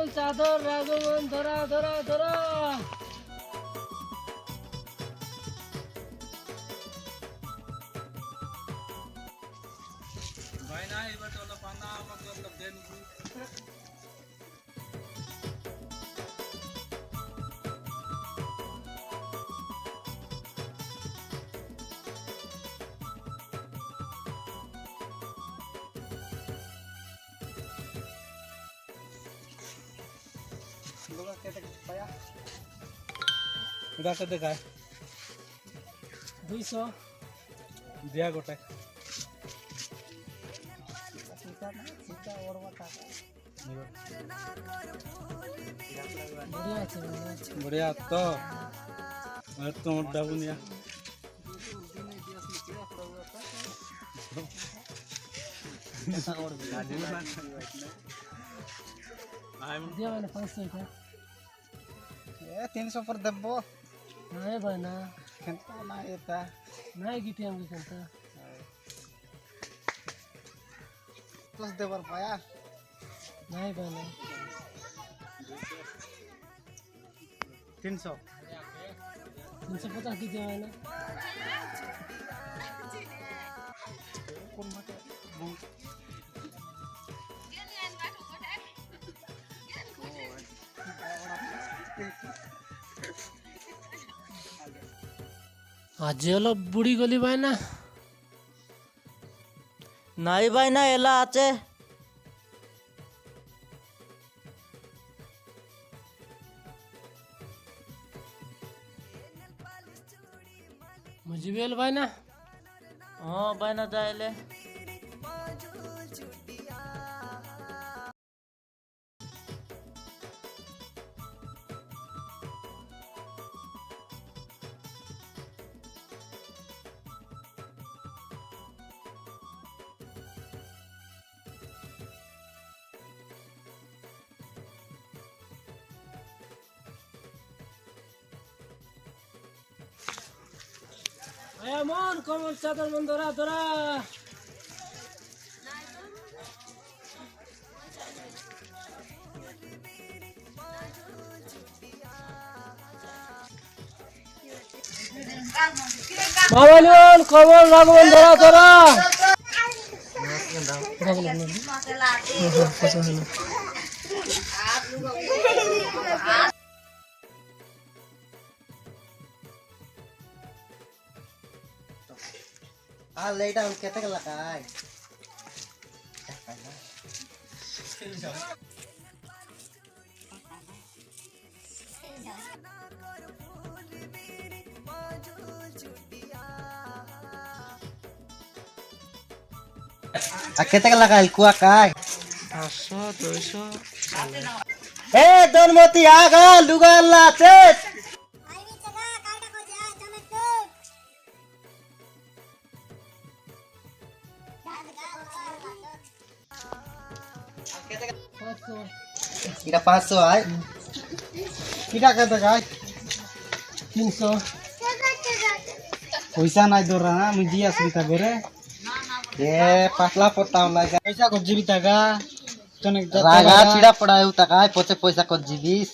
কমল চাদর রাগমন ধরা ধরা ধরা ভাই না এবার চলো পানা আমাকে দেন এটা কত দেখায় 200 দিয়া গোটা बढ़िया तो डाबुनिया दिया मैंने 500 का 300 पर दब्बो नहीं भाई ना खेलता ना येता नहीं गिटी हम खेलता कुछ दे पर पाया नहीं भाई ना 300 350 की दिया मैंने कौन मत आज हलो बुढ़ी गली भाई ना নাই ভাই না এলা আছে मुझे भी भाई ना ও ভাই না যাইলে आया मन कमल चादर मन धरा धरा मामन कमल रागमन धरा धरा লেটা हम কেতে গলা কাই কেতে গলা কাই কুয়া কাই 500 200 এ দনমতি আগা লুগাল্লা আছে এটা 500 আয় কিটা কত গায় 300 पैसा নাই দরা না আমি দিয়া সুবিধা করে এ পাতলা পটাও লাগা पैसा को जीविता का तने রাগা ছিড়া পড়ায় উতাকায় পচে পয়সা কত জিবিস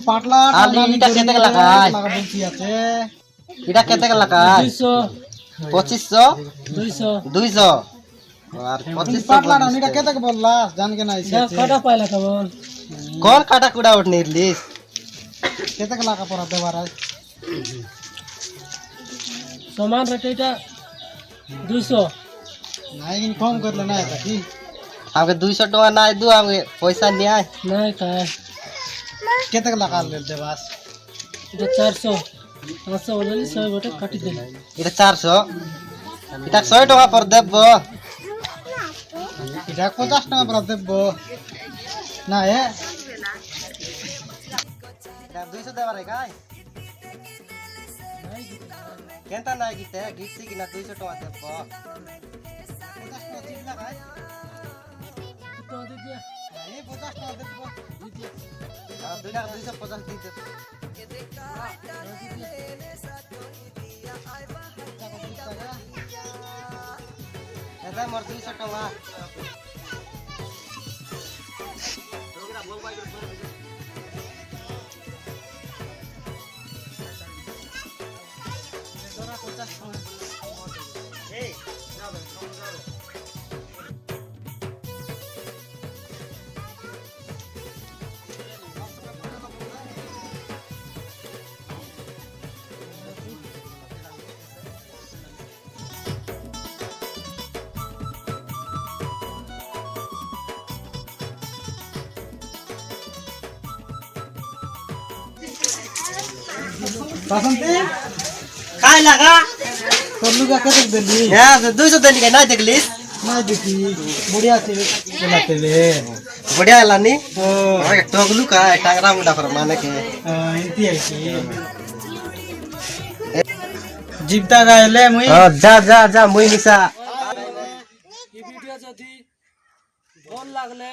পাটলা আলি এটা কেতে লাগায় লাগা বলছি আছে এটা কেতে লাগায় 200 2500 200 200 আর 2500 পাটলা না এটা কেতে বললা জান के না আইছে कटा पाइला कमल কোন কাটা কুড়া উঠ নিরলিস केते लागा परा देवार सामान रेट 200 নাই কিন্তু কম করলে না এটা কি আমাকে 200 টাকা নাই দু আমাকে পয়সা নিয়ে আয় नहीं का केते লাগা ले देवास এটা 400 500 বলে 100 গোটে কাটি দেন এটা 400 এটা 100 টাকা পর দেব এটা 50 টাকা পরা দেব না এ এটা 200 দেবার গায় কেনটা নাই গিতে গিছি কিনা 200 টাকা দেব 50 টাকা চিপ লাগায় তো দে দিয়া এই 50 টাকা দেব আর 250 দিতে देबे मोर 200 टका बासंती खाए लगा तोलू का कतक देली हां से 200 देली के नहीं देखली ना देखी बढ़िया से चलाते ले बढ़िया लानी ओ अरे टोगलू का टांगरा मुंडा पर माने के इंती है जीवता गायले मुई हां जा जा जा मुई निसा এই ভিডিও যদি ভাল লাগলে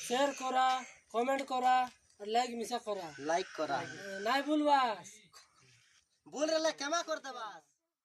শেয়ার করা কমেন্ট করা আর লাইক মিশা করা लाइक करा নাই ভুলবা बोल रहे केमा कर देबा